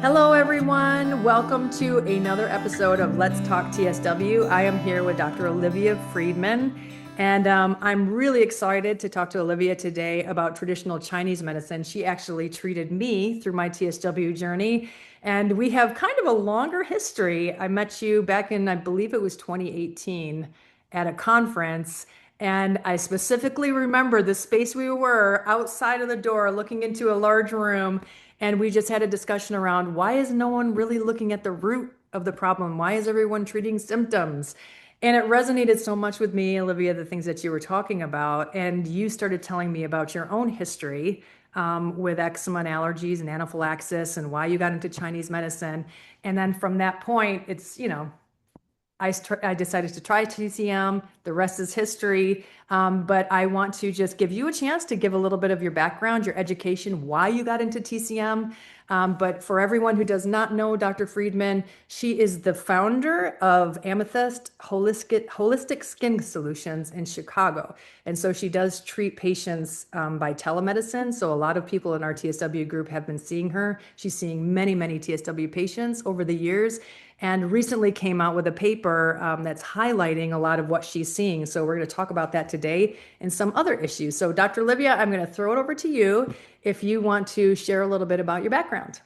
Hello, everyone. Welcome to another episode of Let's Talk TSW. I am here with Dr. Olivia Friedman, and I'm really excited to talk to Olivia today about traditional Chinese medicine. She actually treated me through my TSW journey, and we have kind of a longer history. I met you back in, I believe it was 2018 at a conference. And I specifically remember the space we were outside of the door looking into a large room. And we just had a discussion around why is no one really looking at the root of the problem? Why is everyone treating symptoms? And it resonated so much with me, Olivia, the things that you were talking about. And you started telling me about your own history with eczema and allergies and anaphylaxis and why you got into Chinese medicine. And then from that point, I decided to try TCM. The rest is history. But I want to just give you a chance to give a little bit of your background, your education, why you got into TCM. But for everyone who does not know Dr. Friedman, she is the founder of Amethyst Holistic Skin Solutions in Chicago. And so she does treat patients by telemedicine. So a lot of people in our TSW group have been seeing her. She's seeing many, many TSW patients over the years and recently came out with a paper that's highlighting a lot of what she's seeing. So we're going to talk about that today and some other issues. So Dr. Olivia, I'm going to throw it over to you if you want to share a little bit about your background.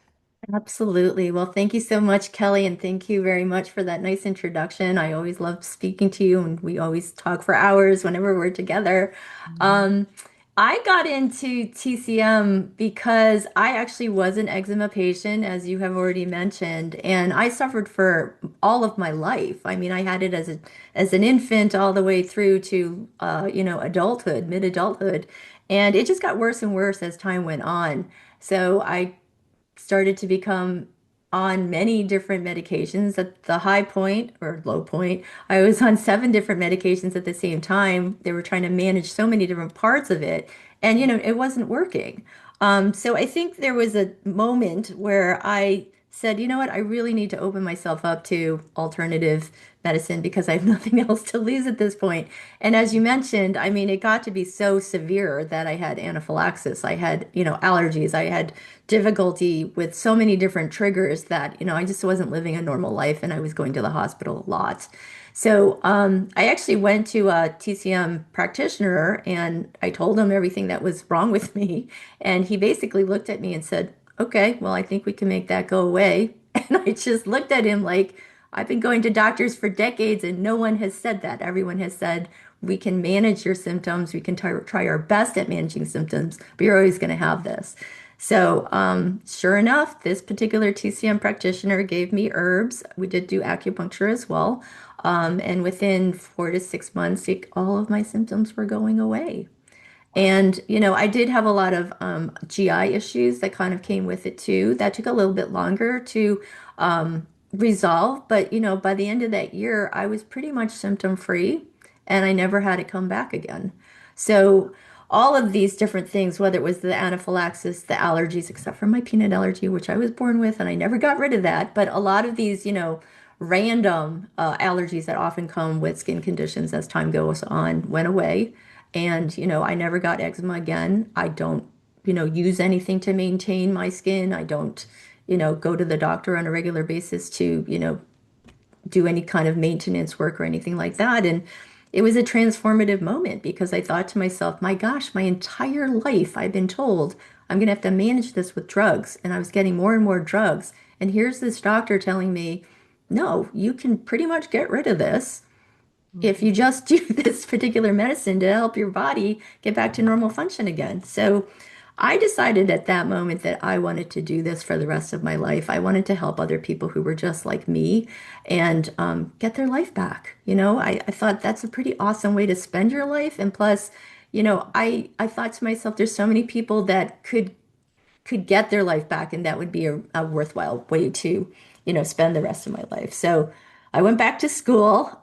Absolutely. Well, thank you so much, Kelly, and thank you very much for that nice introduction. I always love speaking to you, and we always talk for hours whenever we're together. Um, I got into TCM because I actually was an eczema patient, as you have already mentioned, and I suffered for all of my life. I mean, I had it as an infant all the way through to adulthood, mid-adulthood, and it just got worse and worse as time went on. So I started to become on many different medications. At the high point or low point, I was on seven different medications at the same time. They were trying to manage so many different parts of it, and it wasn't working. So I think there was a moment where I said, you know what, I really need to open myself up to alternative medicine because I have nothing else to lose at this point. And as you mentioned, I mean, it got to be so severe that I had anaphylaxis, I had, allergies, I had difficulty with so many different triggers that, I just wasn't living a normal life and I was going to the hospital a lot. So I actually went to a TCM practitioner and I told him everything that was wrong with me. And he basically looked at me and said, okay, well, I think we can make that go away. And I just looked at him like, I've been going to doctors for decades and no one has said that. Everyone has said, we can manage your symptoms. We can try our best at managing symptoms, but you're always going to have this. So, sure enough, this particular TCM practitioner gave me herbs. We did do acupuncture as well. And within 4 to 6 months, all of my symptoms were going away. And, I did have a lot of GI issues that kind of came with it too. That took a little bit longer to resolve. But, by the end of that year, I was pretty much symptom free and I never had it come back again. So, all of these different things, whether it was the anaphylaxis, the allergies, except for my peanut allergy, which I was born with and I never got rid of that, but a lot of these, random allergies that often come with skin conditions as time goes on went away. And, I never got eczema again. I don't, use anything to maintain my skin. I don't, go to the doctor on a regular basis to, do any kind of maintenance work or anything like that. And it was a transformative moment because I thought to myself, my gosh, my entire life I've been told I'm going to have to manage this with drugs. And I was getting more and more drugs. And here's this doctor telling me, no, you can pretty much get rid of this if you just do this particular medicine to help your body get back to normal function again. So I decided at that moment that I wanted to do this for the rest of my life. I wanted to help other people who were just like me and get their life back. I thought that's a pretty awesome way to spend your life. And plus, I thought to myself, there's so many people that could get their life back, and that would be a worthwhile way to, spend the rest of my life. So I went back to school.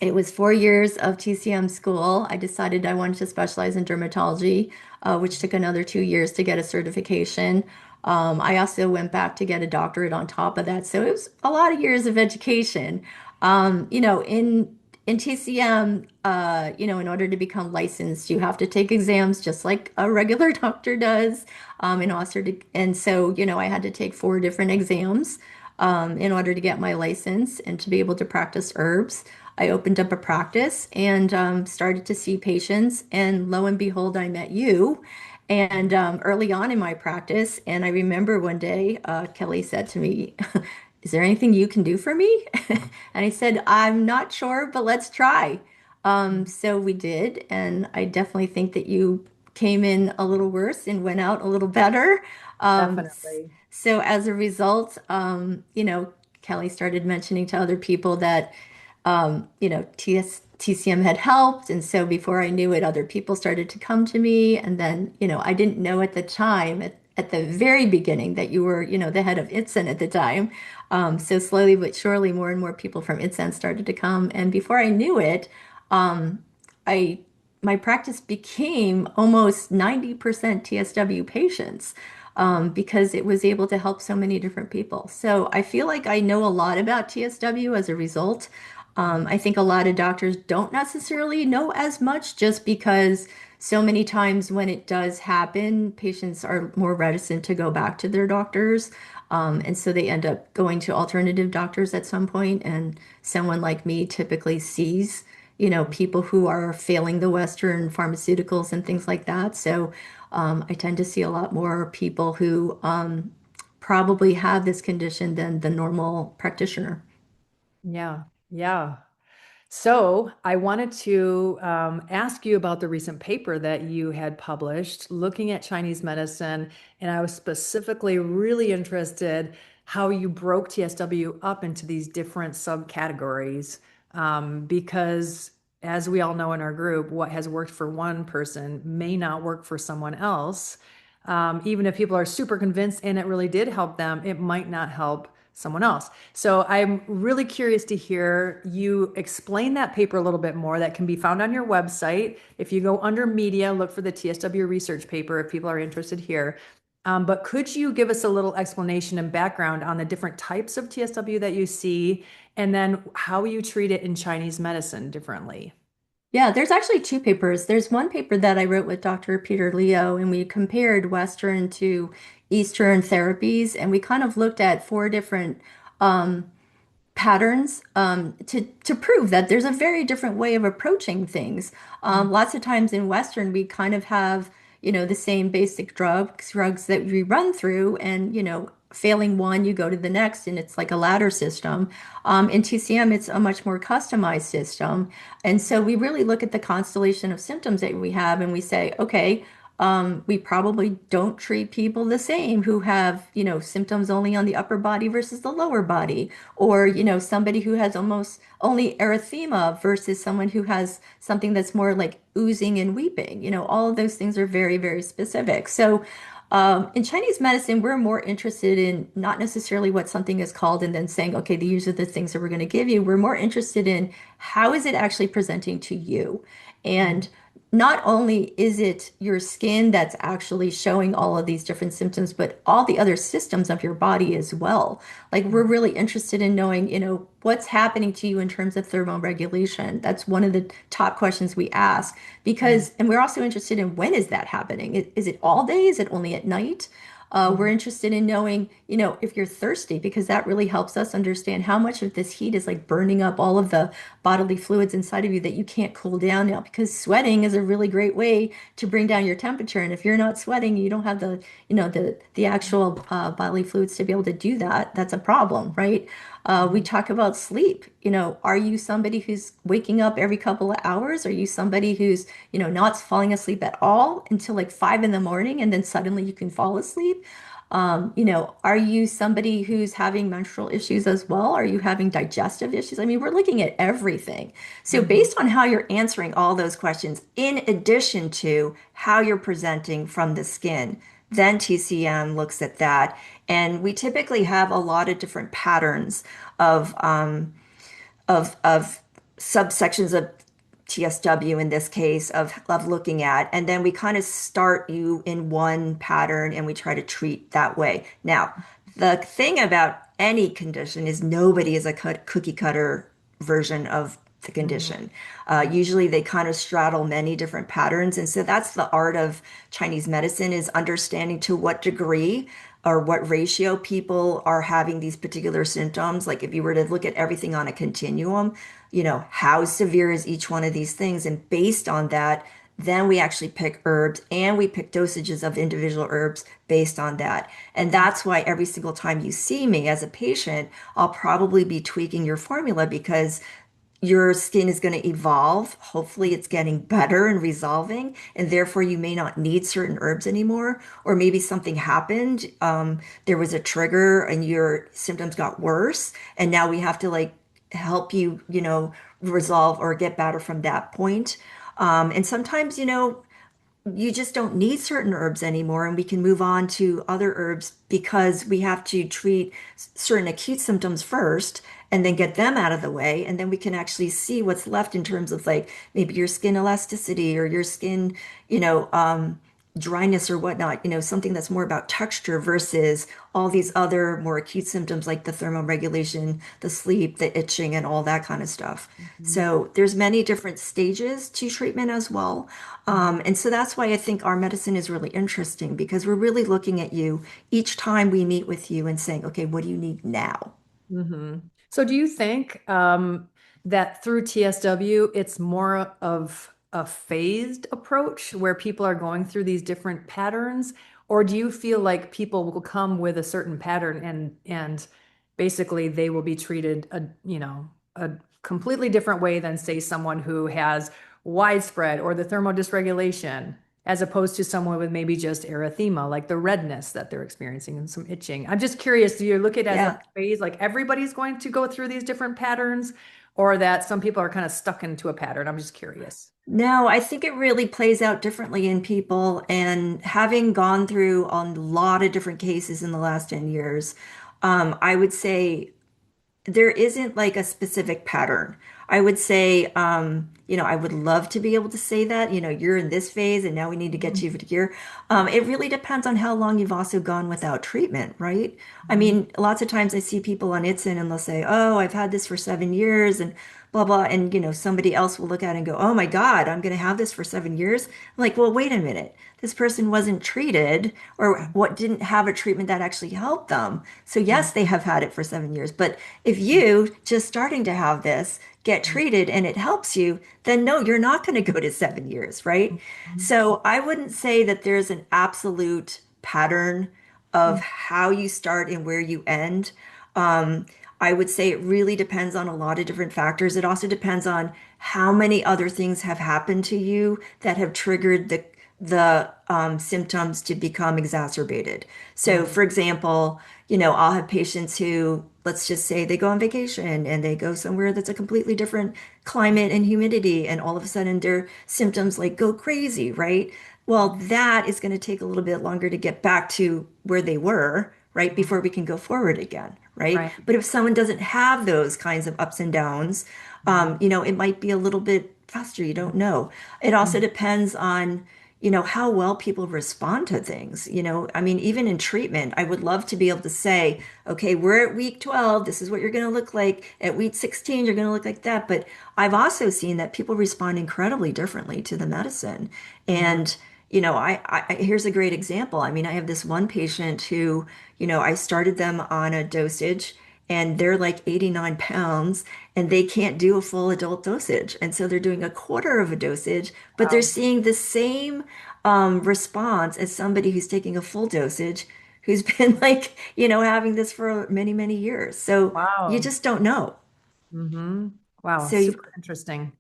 It was 4 years of TCM school. I decided I wanted to specialize in dermatology, which took another 2 years to get a certification. I also went back to get a doctorate on top of that. So it was a lot of years of education. In in TCM, in order to become licensed, you have to take exams just like a regular doctor does. And so, I had to take four different exams in order to get my license and to be able to practice herbs. I opened up a practice and started to see patients, and lo and behold, I met you. And early on in my practice, and I remember one day, Kelly said to me, "Is there anything you can do for me?" And I said, "I'm not sure, but let's try." So we did, and I definitely think that you came in a little worse and went out a little better. Definitely. So as a result, Kelly started mentioning to other people that TCM had helped. And so before I knew it, other people started to come to me. And then, I didn't know at the time, at the very beginning, that you were, the head of ITSEN at the time. So slowly but surely, more and more people from ITSEN started to come. And before I knew it, um, I my practice became almost 90% TSW patients because it was able to help so many different people. So I feel like I know a lot about TSW as a result. I think a lot of doctors don't necessarily know as much just because so many times when it does happen, patients are more reticent to go back to their doctors. And so they end up going to alternative doctors at some point, and someone like me typically sees people who are failing the Western pharmaceuticals and things like that. So I tend to see a lot more people who probably have this condition than the normal practitioner. Yeah. Yeah. So I wanted to ask you about the recent paper that you had published looking at Chinese medicine, and I was specifically really interested how you broke TSW up into these different subcategories, because as we all know in our group, what has worked for one person may not work for someone else. Even if people are super convinced and it really did help them, it might not help someone else. So I'm really curious to hear you explain that paper a little bit more. That can be found on your website. If you go under media, look for the TSW research paper if people are interested here. But could you give us a little explanation and background on the different types of TSW that you see, and then how you treat it in Chinese medicine differently? Yeah, there's actually two papers. There's one paper that I wrote with Dr. Peter Leo, and we compared Western to Eastern therapies, and we kind of looked at four different um, patterns to prove that there's a very different way of approaching things. Lots of times in Western, we kind of have, the same basic drugs that we run through, and, failing one, you go to the next, and it's like a ladder system. In TCM, it's a much more customized system. And so we really look at the constellation of symptoms that we have, and we say, okay, we probably don't treat people the same who have, symptoms only on the upper body versus the lower body, or, somebody who has almost only erythema versus someone who has something that's more like oozing and weeping. All of those things are very, very specific. So, in Chinese medicine, we're more interested in not necessarily what something is called and then saying, okay, these are the things that we're going to give you. We're more interested in how is it actually presenting to you? And not only is it your skin that's actually showing all of these different symptoms, but all the other systems of your body as well. Like we're really interested in knowing, what's happening to you in terms of thermoregulation. That's one of the top questions we ask because, and we're also interested in when is that happening? Is it all day? Is it only at night? We're interested in knowing, if you're thirsty, because that really helps us understand how much of this heat is like burning up all of the bodily fluids inside of you that you can't cool down now. Because sweating is a really great way to bring down your temperature. And if you're not sweating, you don't have the actual bodily fluids to be able to do that. That's a problem, right? We talk about sleep. Are you somebody who's waking up every couple of hours? Are you somebody who's, not falling asleep at all until like 5 in the morning and then suddenly you can fall asleep? Are you somebody who's having menstrual issues as well? Are you having digestive issues? I mean, we're looking at everything. So, Mhm. based on how you're answering all those questions, in addition to how you're presenting from the skin, then TCM looks at that. And we typically have a lot of different patterns of of subsections of TSW in this case of looking at, and then we kind of start you in one pattern and we try to treat that way. Now, the thing about any condition is nobody is a cookie cutter version of the Mhm. condition. Usually they kind of straddle many different patterns. And so that's the art of Chinese medicine is understanding to what degree or what ratio people are having these particular symptoms. Like if you were to look at everything on a continuum, how severe is each one of these things? And based on that, then we actually pick herbs and we pick dosages of individual herbs based on that. And that's why every single time you see me as a patient, I'll probably be tweaking your formula because your skin is going to evolve. Hopefully, it's getting better and resolving, and therefore you may not need certain herbs anymore. Or maybe something happened. There was a trigger and your symptoms got worse, and now we have to like help you, resolve or get better from that point. And sometimes, you just don't need certain herbs anymore, and we can move on to other herbs because we have to treat certain acute symptoms first and then get them out of the way. And then we can actually see what's left in terms of like maybe your skin elasticity or your skin, you know, um, dryness or whatnot, something that's more about texture versus all these other more acute symptoms like the thermoregulation, the sleep, the itching, and all that kind of stuff. Mhm. So there's many different stages to treatment as well. And so that's why I think our medicine is really interesting because we're really looking at you each time we meet with you and saying, okay, what do you need now? Mhm. So do you think that through TSW, it's more of a phased approach where people are going through these different patterns? Or do you feel like people will come with a certain pattern and basically they will be treated a completely different way than say someone who has widespread or the thermodysregulation? As opposed to someone with maybe just erythema, like the redness that they're experiencing and some itching. I'm just curious, do you look at it as a Yeah. phase, like everybody's going to go through these different patterns, or that some people are kind of stuck into a pattern? I'm just curious. No, I think it really plays out differently in people. And having gone through a lot of different cases in the last 10 years, I would say there isn't like a specific pattern. I would say, I would love to be able to say that, you're in this phase and now we need to get Mhm. you to here. It really depends on how long you've also gone without treatment, right? I Mhm. mean, lots of times I see people on Itsy and they'll say, oh, I've had this for 7 years and blah, blah. And, somebody else will look at it and go, oh my God, I'm going to have this for 7 years. I'm like, well, wait a minute. This person wasn't treated or what didn't have a treatment that actually helped them. So Mhm. yes, they have had it for 7 years. But if you just starting to have this get treated and it helps you, then no, you're not going to go to 7 years, right? Mhm. So I wouldn't say that there's an absolute pattern of Mhm. how you start and where you end. Um, I would say it really depends on a lot of different factors. It also depends on how many other things have happened to you that have triggered the symptoms to become exacerbated. So, Mhm. for example, I'll have patients who, let's just say they go on vacation and they go somewhere that's a completely different climate and humidity, and all of a sudden their symptoms like go crazy, right? Well, that is going to take a little bit longer to get back to where they were, right? Mhm. Before we can go forward again, right? Right. But if someone doesn't have those kinds of ups and downs, Mhm. it might be a little bit faster. You don't know. It also Mhm. depends on how well people respond to things. I mean, even in treatment, I would love to be able to say, okay, we're at week 12. This is what you're going to look like. At week 16, you're going to look like that. But I've also seen that people respond incredibly differently to the medicine. Mhm. And, here's a great example. I mean, I have this one patient who, I started them on a dosage and they're like 89 pounds and they can't do a full adult dosage. And so they're doing a quarter of a dosage, but they're Wow. seeing the same response as somebody who's taking a full dosage, who's been like, having this for many, many years. So you Wow. just don't know. Hmm. Wow. So you, Super interesting.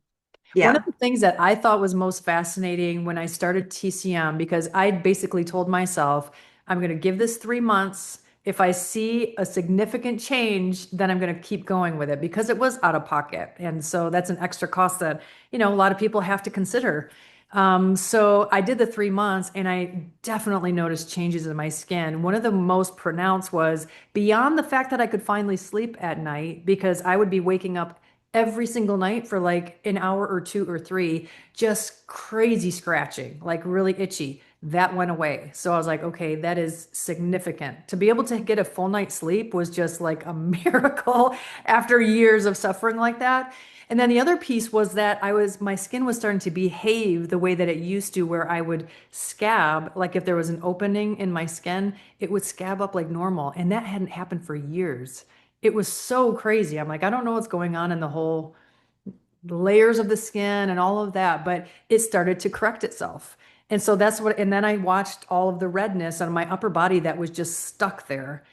One of yeah. the things that I thought was most fascinating when I started TCM, because I basically told myself, I'm going to give this 3 months. If I see a significant change, then I'm going to keep going with it because it was out of pocket. And so that's an extra cost that, a lot of people have to consider. So I did the 3 months and I definitely noticed changes in my skin. One of the most pronounced was beyond the fact that I could finally sleep at night because I would be waking up every single night for like an hour or two or three, just crazy scratching, like really itchy. that went away. So I was like, okay, that is significant. To be able to get a full night's sleep was just like a miracle after years of suffering like that. And then the other piece was that my skin was starting to behave the way that it used to, where I would scab, like if there was an opening in my skin, it would scab up like normal. And that hadn't happened for years. It was so crazy. I'm like, I don't know what's going on in the whole layers of the skin and all of that, but it started to correct itself. And so and then I watched all of the redness on my upper body that was just stuck there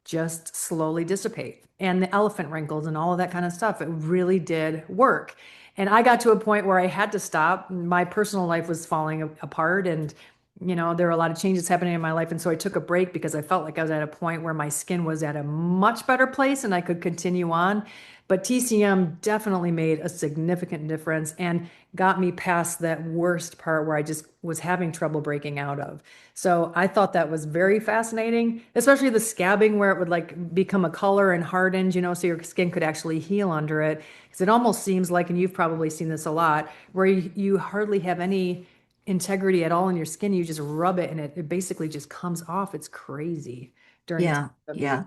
just slowly dissipate. And the elephant wrinkles and all of that kind of stuff, it really did work. And I got to a point where I had to stop. My personal life was falling apart, and there were a lot of changes happening in my life. And so I took a break because I felt like I was at a point where my skin was at a much better place and I could continue on. But TCM definitely made a significant difference and got me past that worst part where I just was having trouble breaking out of. So I thought that was very fascinating, especially the scabbing where it would like become a color and hardened, so your skin could actually heal under it. Because it almost seems like, and you've probably seen this a lot, where you hardly have any integrity at all in your skin. You just rub it and it basically just comes off. It's crazy during Yeah, TSW. yeah.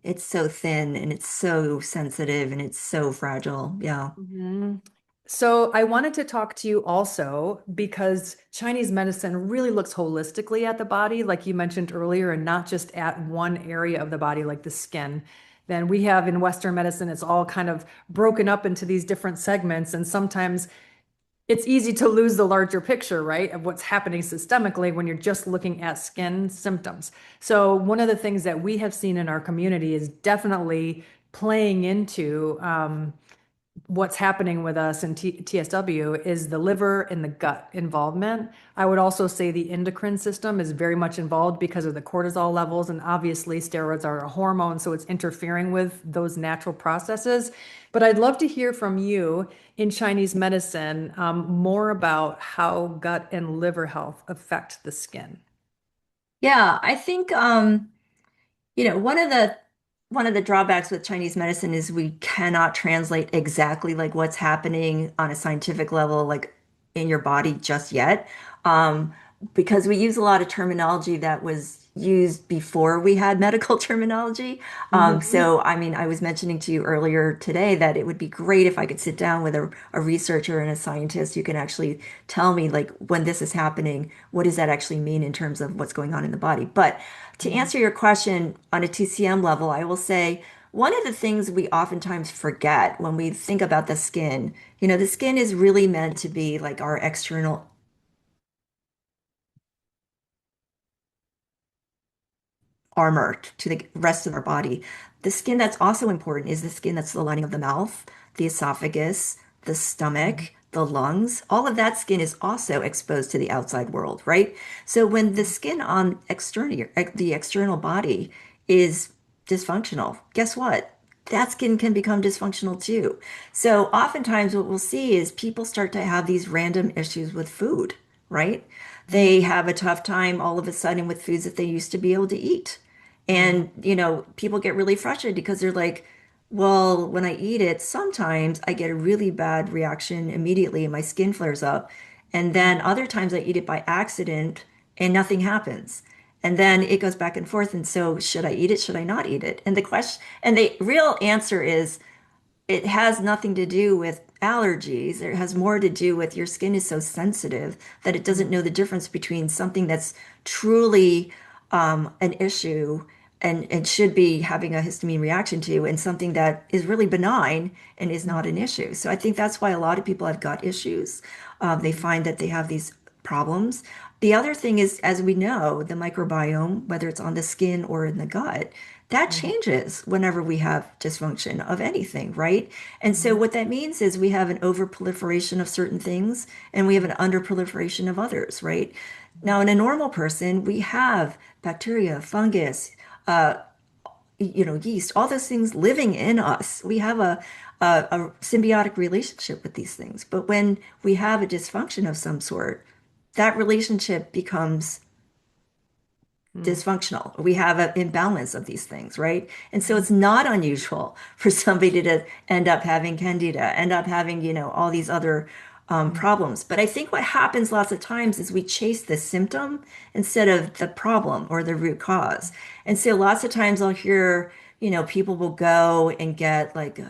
It's so thin and it's so sensitive and it's so fragile. Yeah. Mhm. So I wanted to talk to you also because Chinese medicine really looks holistically at the body, like you mentioned earlier, and not just at one area of the body, like the skin. Then we have in Western medicine, it's all kind of broken up into these different segments. And sometimes it's easy to lose the larger picture, right, of what's happening systemically when you're just looking at skin symptoms. So one of the things that we have seen in our community is definitely playing into what's happening with us in TSW is the liver and the gut involvement. I would also say the endocrine system is very much involved because of the cortisol levels. And obviously, steroids are a hormone, so it's interfering with those natural processes. But I'd love to hear from you in Chinese medicine more about how gut and liver health affect the skin. Yeah, I think one of the drawbacks with Chinese medicine is we cannot translate exactly like what's happening on a scientific level, like in your body just yet, um, because we use a lot of terminology that was used before we had medical terminology. Mhm. So, I mean, I was mentioning to you earlier today that it would be great if I could sit down with a researcher and a scientist who can actually tell me, like, when this is happening, what does that actually mean in terms of what's going on in the body? But to answer your question on a TCM level, I will say one of the things we oftentimes forget when we think about the skin, the skin is really meant to be like our external armor to the rest of our body. The skin that's also important is the skin that's the lining of the mouth, the esophagus, the stomach, the lungs. All of that skin is also exposed to the outside world, right? So when the skin on the external body is dysfunctional, guess what? That skin can become dysfunctional too. So oftentimes what we'll see is people start to have these random issues with food, right? They have a tough time all of a sudden with foods that they used to be able to eat. Mhm. And, people get really frustrated because they're like, well, when I eat it, sometimes I get a really bad reaction immediately and my skin flares up. And then other times I eat it by accident and nothing happens. And then it goes back and forth. And so, should I eat it? Should I not eat it? And the real answer is it has nothing to do with allergies. It has more to do with your skin is so sensitive that it doesn't know the difference between something that's truly an issue and should be having a histamine reaction to, and something that is really benign and is not an issue. So I think that's why a lot of people have gut issues. They find that they have these problems. The other thing is, as we know, the microbiome, whether it's on the skin or in the gut, that Mhm. changes whenever we have dysfunction of anything, right? And so Mhm. what that means is we have an overproliferation of certain things and we have an underproliferation of others, right? Now, in a normal person, we have bacteria, fungus, yeast, all those things living in us. We have a symbiotic relationship with these things. But when we have a dysfunction of some sort, that relationship becomes Mhm. dysfunctional. We have an imbalance of these things, right? And so Mhm. it's not unusual for somebody to end up having candida, end up having, all these other problems. But I think what happens lots of times is we chase the symptom instead of the problem or the root cause. And so lots of times I'll hear, people will go and get like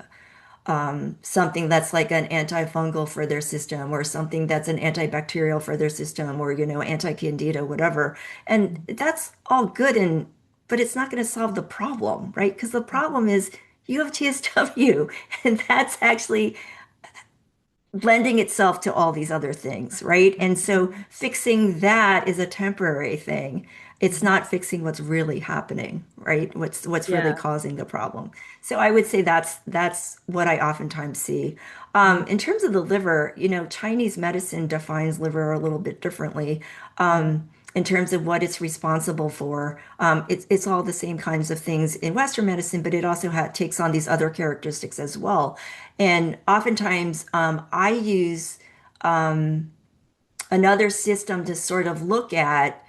something that's like an antifungal for their system or something that's an antibacterial for their system or, anti-candida, whatever. And that's all good but it's not going to solve the problem, right? Because the problem is you have TSW and that's actually lending itself to all these other things, right? And so fixing that is a temporary thing. It's not fixing what's really happening, right? What's really Yeah. causing the problem. So I would say that's what I oftentimes see. In terms of the liver, Chinese medicine defines liver a little bit differently. In terms of what it's responsible for, it's all the same kinds of things in Western medicine, but it also takes on these other characteristics as well. And oftentimes, I use another system to sort of look at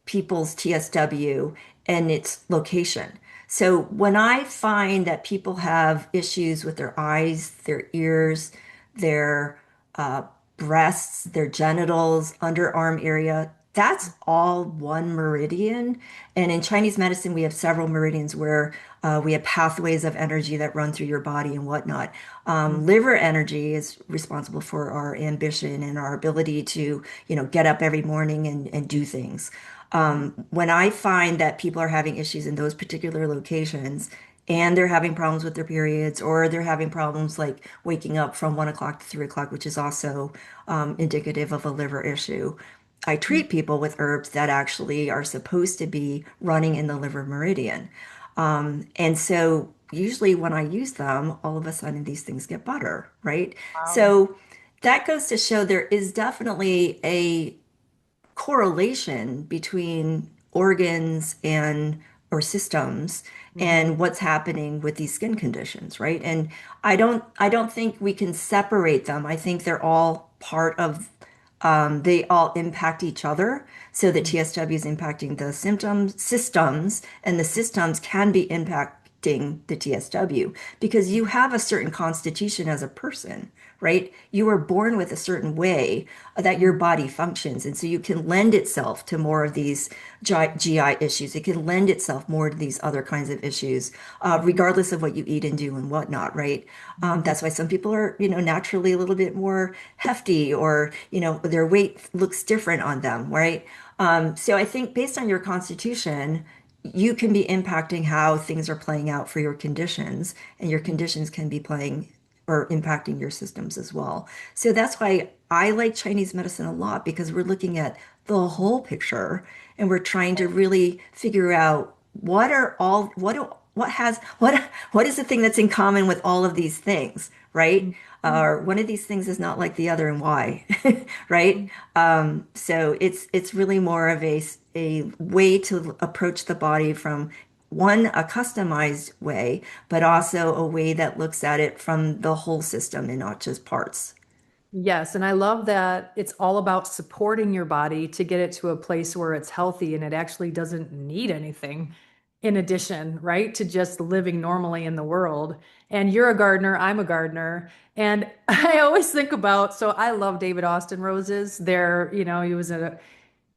people's TSW and its location. So when I find that people have issues with their eyes, their ears, their uh, breasts, their genitals, underarm area, that's all one meridian. And in Chinese medicine, we have several meridians where we have pathways of energy that run through your body and whatnot. Liver energy is responsible for our ambition and our ability to, get up every morning and do things. When I find that people are having issues in those particular locations and they're having problems with their periods or they're having problems like waking up from 1 o'clock to 3 o'clock, which is also indicative of a liver issue, I treat people with herbs that actually are supposed to be running in the liver meridian. And so usually when I use them, all of a sudden these things get better, right? Wow. So that goes to show there is definitely a correlation between organs and or systems Mhm. and what's happening with these skin conditions, right? And I don't think we can separate them. I think they're all part of they all impact each other. So the TSW is impacting the systems, and the systems can be impacting the TSW because you have a certain constitution as a person, right? You were born with a certain way that your body functions. And so you can lend itself to more of these GI issues. It can lend itself more to these other kinds of issues, regardless of what you eat and do and whatnot, right? That's why some people are, naturally a little bit more hefty or, their weight looks different on them, right? So I think based on your constitution, you can be impacting how things are playing out for your conditions, and your conditions can be playing or impacting your systems as well. So that's why I like Chinese medicine a lot because we're looking at the whole picture and we're trying to really figure out what is the thing that's in common with all of these things, right? Or one of these things is not like the other and why, right? So it's really more of a way to approach the body from one, a customized way, but also a way that looks at it from the whole system and not just parts. Yes, and I love that it's all about supporting your body to get it to a place where it's healthy and it actually doesn't need anything in addition, right? To just living normally in the world. And you're a gardener, I'm a gardener. And I always think about, so I love David Austin roses.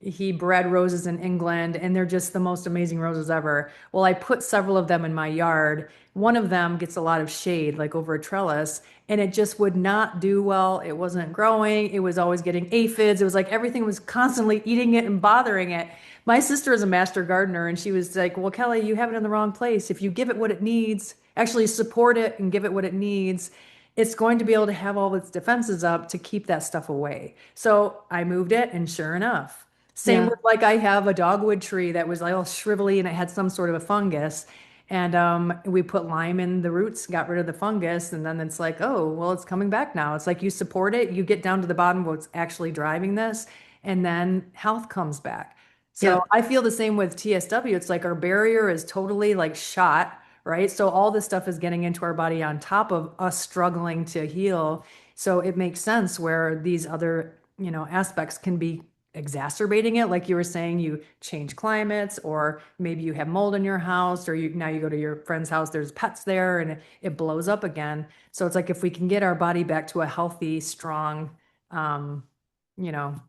He bred roses in England and they're just the most amazing roses ever. Well, I put several of them in my yard. One of them gets a lot of shade, like over a trellis, and it just would not do well. It wasn't growing. It was always getting aphids. It was like everything was constantly eating it and bothering it. My sister is a master gardener and she was like, "Well, Kelly, you have it in the wrong place. If you give it what it needs, actually support it and give it what it needs, it's going to be able to have all its defenses up to keep that stuff away." So I moved it, and sure enough, same Yeah. with like I have a dogwood tree that was like all shrivelly and it had some sort of a fungus. And we put lime in the roots, got rid of the fungus, and then it's like, oh, well, it's coming back now. It's like you support it, you get down to the bottom of what's actually driving this, and then health comes back. So Yep. I feel the same with TSW. It's like our barrier is totally like shot, right? So all this stuff is getting into our body on top of us struggling to heal. So it makes sense where these other, aspects can be exacerbating it. Like you were saying, you change climates, or maybe you have mold in your house, or now you go to your friend's house, there's pets there, and it blows up again. So it's like if we can get our body back to a healthy, strong um, you know,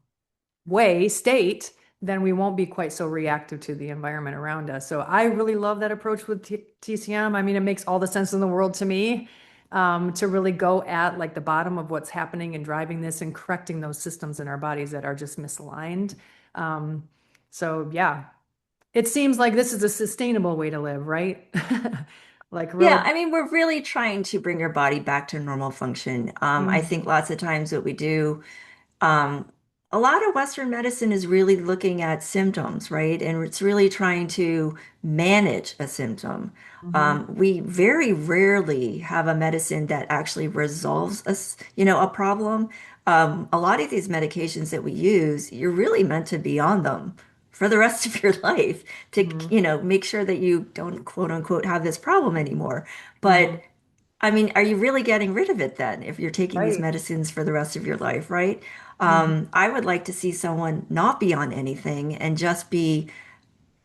state, then we won't be quite so reactive to the environment around us. So I really love that approach with TCM. I mean, it makes all the sense in the world to me, to really go at like the bottom of what's happening and driving this and correcting those systems in our bodies that are just misaligned. Um, so yeah, it seems like this is a sustainable way to live, right? Like Yeah, really. I mean, we're really trying to bring your body back to normal function. I Mhm. think lots of times what we do, um, a lot of Western medicine is really looking at symptoms, right? And it's really trying to manage a symptom. Mhm. We very rarely have a medicine that actually resolves a problem. A lot of these medications that we use, you're really meant to be on them for the rest of your life to, Mhm. make sure that you don't quote unquote have this problem anymore. Mhm. But I mean, are you really getting rid of it then if you're taking these Right. medicines for the rest of your life, right? Mhm. I would like to see someone not be on anything and just be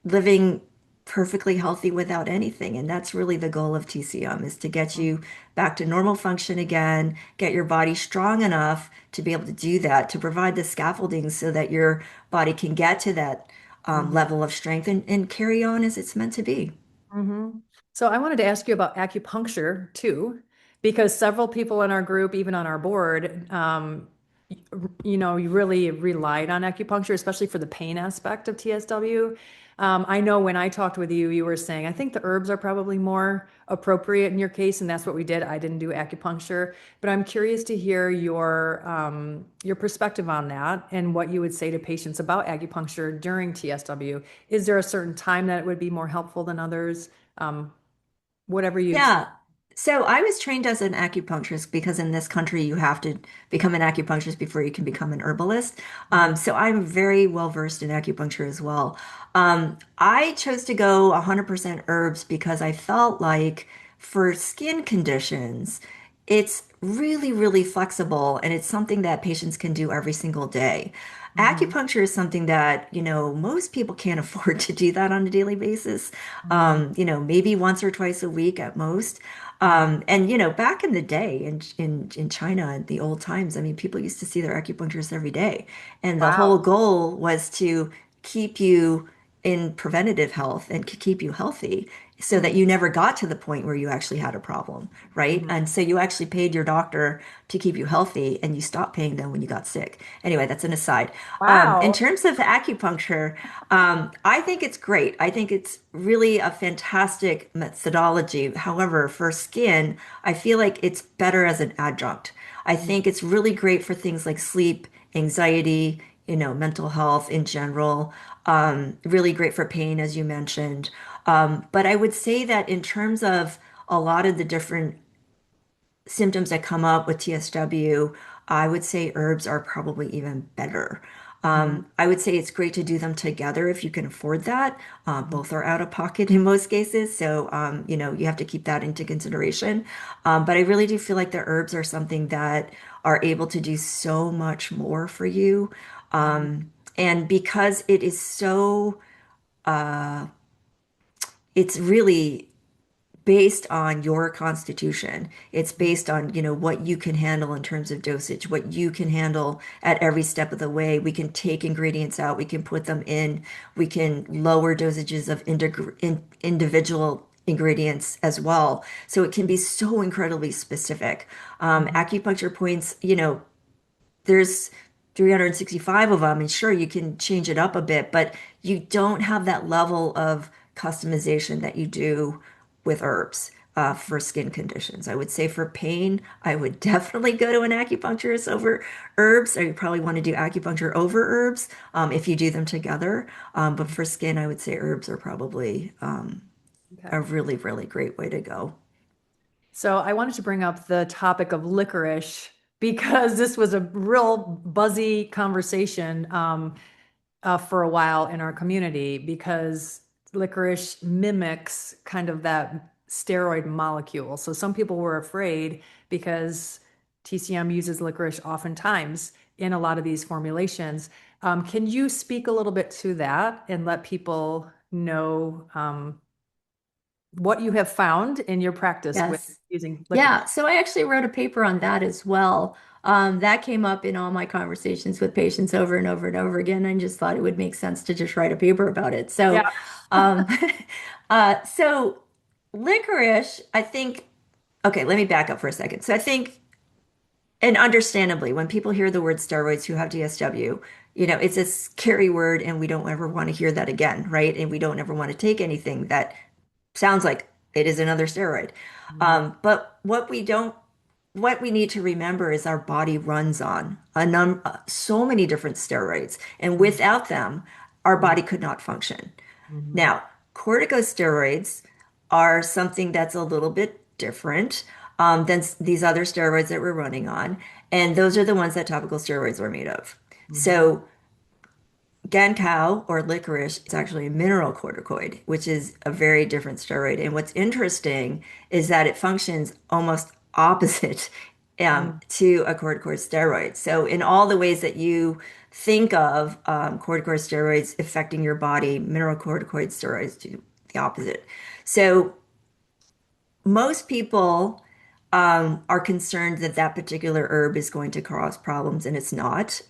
living perfectly healthy without anything. And that's really the goal of TCM is to get you back to normal function again, get your body strong enough to be able to do that, to provide the scaffolding so that your body can get to that Mhm. level of strength and carry on as it's meant to be. Mhm. So I wanted to ask you about acupuncture too, because several people in our group, even on our board, you really relied on acupuncture, especially for the pain aspect of TSW. I know when I talked with you, you were saying, I think the herbs are probably more appropriate in your case, and that's what we did. I didn't do acupuncture, but I'm curious to hear your perspective on that and what you would say to patients about acupuncture during TSW. Is there a certain time that it would be more helpful than others? Um, Whatever you. Yeah. So I was trained as an acupuncturist because in this country you have to become an acupuncturist before you can become an herbalist. Mhm. So I'm very well versed in acupuncture as well. I chose to go 100% herbs because I felt like for skin conditions, it's really, really flexible and it's something that patients can do every single day. Mhm. Acupuncture is something that, most people can't afford to do that on a daily basis. Mhm. Maybe once or twice a week at most. Mhm. And back in the day in China in the old times, I mean, people used to see their acupuncturists every day. And the whole Wow. goal was to keep you in preventative health and to keep you healthy so that Mhm. you never got to the point where you actually had a problem, right? Mhm. And so you actually paid your doctor to keep you healthy and you stopped paying them when you got sick. Anyway, that's an aside. In Wow. terms of acupuncture, I think it's great. I think it's really a fantastic methodology. However, for skin, I feel like it's better as an adjunct. I think it's really great for things like sleep, anxiety, mental health in general. Really great for pain, as you mentioned. But I would say that in terms of a lot of the different symptoms that come up with TSW, I would say herbs are probably even better. Mhm. I would say it's great to do them together if you can afford that. Mhm. Both are out of pocket in most cases, so you have to keep that into consideration. But I really do feel like the herbs are something that are able to do so much more for you. Mhm. And because it is it's really based on your constitution. It's based on, what you can handle in terms of dosage, what you can handle at every step of the way. We can take ingredients out, we can put them in, we can lower dosages of individual ingredients as well. So it can be so incredibly specific. Mhm. Acupuncture points, there's 365 of them, and sure, you can change it up a bit, but you don't have that level of customization that you do with herbs for skin conditions. I would say for pain, I would definitely go to an acupuncturist over herbs. Or you probably want to do acupuncture over herbs if you do them together. But for skin, I would say herbs are probably a Okay. really, really great way to go. So I wanted to bring up the topic of licorice because this was a real buzzy conversation for a while in our community because licorice mimics kind of that steroid molecule. So some people were afraid because TCM uses licorice oftentimes in a lot of these formulations. Can you speak a little bit to that and let people know what you have found in your practice with Yes. using Yeah, licorice. so I actually wrote a paper on that as well. That came up in all my conversations with patients over and over and over again. I just thought it would make sense to just write a paper about it. So, Yeah. um, so licorice, I think, okay, let me back up for a second. So I think, and understandably, when people hear the word steroids who have TSW, it's a scary word and we don't ever want to hear that again, right? And we don't ever want to take anything that sounds like it is another steroid. Mhm. But what we need to remember is our body runs on so many different steroids, and without them, our body could not function. Mhm. Now, corticosteroids are something that's a little bit different than these other steroids that we're running on, and those are the ones that topical steroids are made of. Mhm. So Gankow or licorice is actually a mineral corticoid, which is a very different steroid. And what's interesting is that it functions almost opposite Mhm. to a corticosteroid. So, in all the ways that you think of corticosteroids affecting your body, mineral corticoid steroids do the opposite. So, most people are concerned that that particular herb is going to cause problems, and it's not.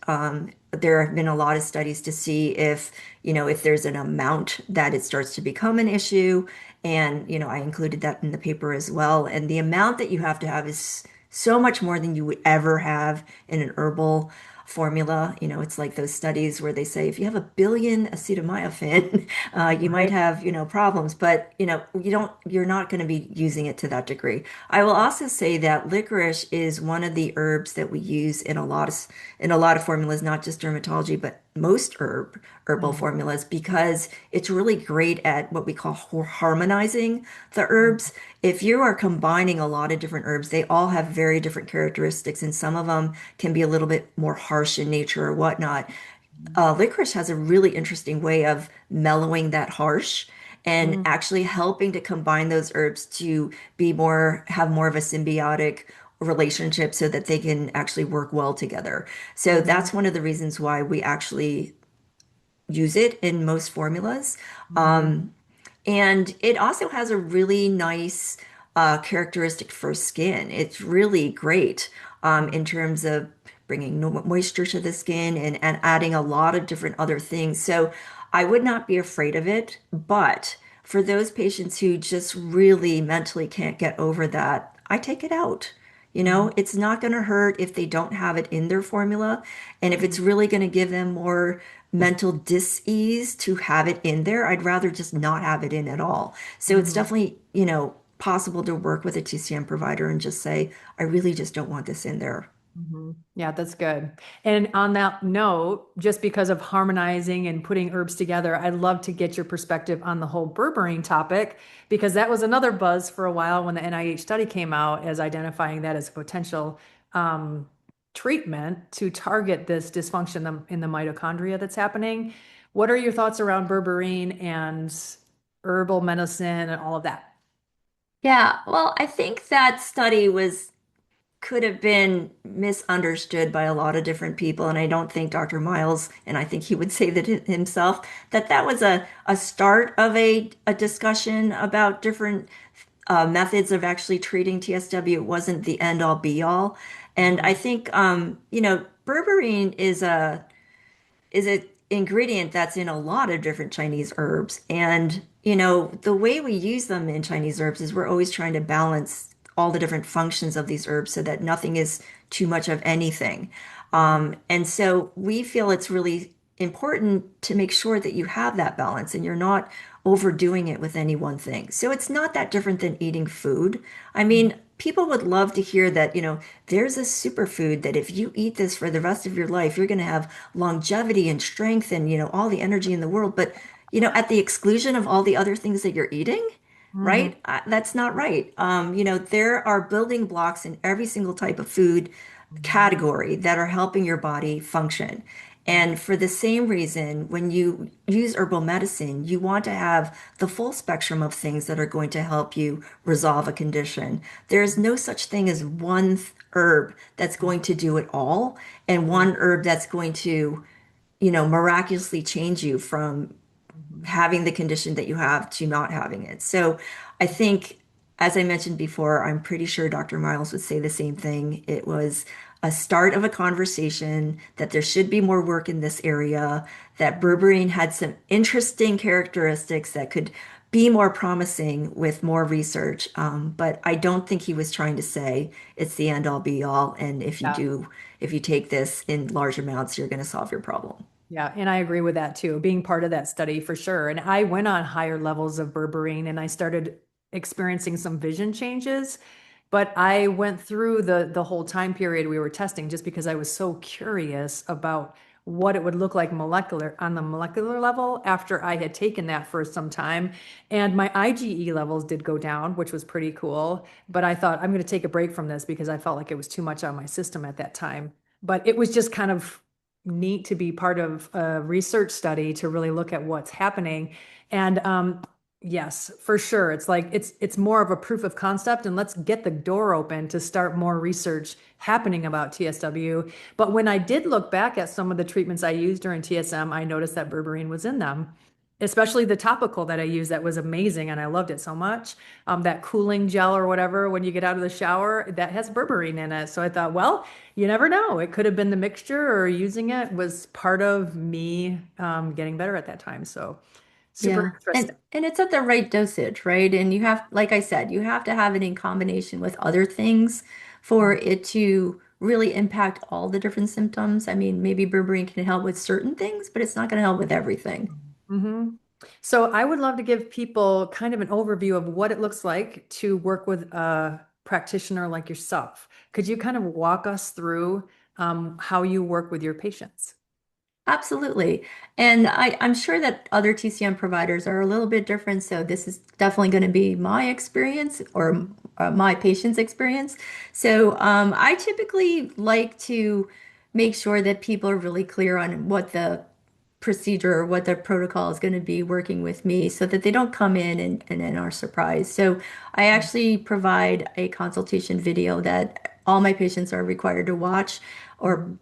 There have been a lot of studies to see if there's an amount that it starts to become an issue. And, I included that in the paper as well. And the amount that you have to have is so much more than you would ever have in an herbal formula. It's like those studies where they say if you have 1 billion acetaminophen, you might Right. have, problems, but you're not going to be using it to that degree. I will also say that licorice is one of the herbs that we use in a lot of formulas, not just dermatology, but most herbal Mhm. formulas, because it's really great at what we call harmonizing the herbs. If you are combining a lot of different herbs, they all have very different characteristics, and some of them can be a little bit more harsh in nature or whatnot. Licorice has a really interesting way of mellowing that harsh and Mhm. actually helping to combine those herbs to have more of a symbiotic relationship so that they can actually work well together. So Mhm. that's one of the reasons why we actually use it in most formulas. Mhm. And it also has a really nice characteristic for skin. It's really great in terms of bringing moisture to the skin and adding a lot of different other things. So I would not be afraid of it, but for those patients who just really mentally can't get over that, I take it out. Mhm. It's not going to hurt if they don't have it in their formula. And if Mhm. it's really going to give them more mental dis-ease to have it in there, I'd rather just not have it in at all. So it's Mhm. definitely, possible to work with a TCM provider and just say, I really just don't want this in there. Yeah, that's good. And on that note, just because of harmonizing and putting herbs together, I'd love to get your perspective on the whole berberine topic, because that was another buzz for a while when the NIH study came out as identifying that as a potential um, treatment to target this dysfunction in the mitochondria that's happening. What are your thoughts around berberine and herbal medicine and all of that? Yeah, well, I think that study could have been misunderstood by a lot of different people, and I don't think Dr. Miles, and I think he would say that himself, that was a start of a discussion about different methods of actually treating TSW. It wasn't the end all be all. And I Mhm. think, berberine is a ingredient that's in a lot of different Chinese herbs. And, the way we use them in Chinese herbs is we're always trying to balance all the different functions of these herbs so that nothing is too much of anything. Mhm. And so we feel it's really important to make sure that you have that balance and you're not overdoing it with any one thing. So it's not that different than eating food. I mean, people would love to hear that, there's a superfood that if you eat this for the rest of your life, you're going to have longevity and strength and, all the energy in the world. But, at the exclusion of all the other things that you're eating, Mhm. right? That's not right. There are building blocks in every single type of food Mhm. category that are helping your body function. Mhm. And for the same reason, when you use herbal medicine, you want to have the full spectrum of things that are going to help you resolve a condition. There's no such thing as one herb that's going to do it all, and Mhm. one herb that's going to, miraculously change you from having the condition that you have to not having it. So I think, as I mentioned before, I'm pretty sure Dr. Miles would say the same thing. It was a start of a conversation that there should be more work in this area, that berberine had some interesting characteristics that could be more promising with more research. But I don't think he was trying to say it's the end all be all. And Yeah. if you take this in large amounts, you're going to solve your problem. Yeah, and I agree with that too, being part of that study for sure. And I went on higher levels of berberine and I started experiencing some vision changes. But I went through the whole time period we were testing just because I was so curious about what it would look like molecular on the molecular level after I had taken that for some time. And my IgE levels did go down, which was pretty cool. But I thought I'm going to take a break from this because I felt like it was too much on my system at that time. But it was just kind of neat to be part of a research study to really look at what's happening. And yes, for sure. It's like it's more of a proof of concept and let's get the door open to start more research happening about TSW. But when I did look back at some of the treatments I used during TSM, I noticed that berberine was in them. Especially the topical that I used that was amazing and I loved it so much. That cooling gel or whatever when you get out of the shower that has berberine in it. So I thought, well, you never know. It could have been the mixture or using it was part of me getting better at that time. So super Yeah. interesting. And it's at the right dosage, right? And you have, like I said, you have to have it in combination with other things for it to really impact all the different symptoms. I mean, maybe berberine can help with certain things, but it's not going to help with everything. Hmm. So I would love to give people kind of an overview of what it looks like to work with a practitioner like yourself. Could you kind of walk us through how you work with your patients? Absolutely. And I'm sure that other TCM providers are a little bit different. So this is definitely going to be my experience or my patient's experience. So I typically like to make sure that people are really clear on what the procedure or what the protocol is going to be working with me so that they don't come in and then are surprised. So I actually provide a consultation video that all my patients are required to watch or Mhm.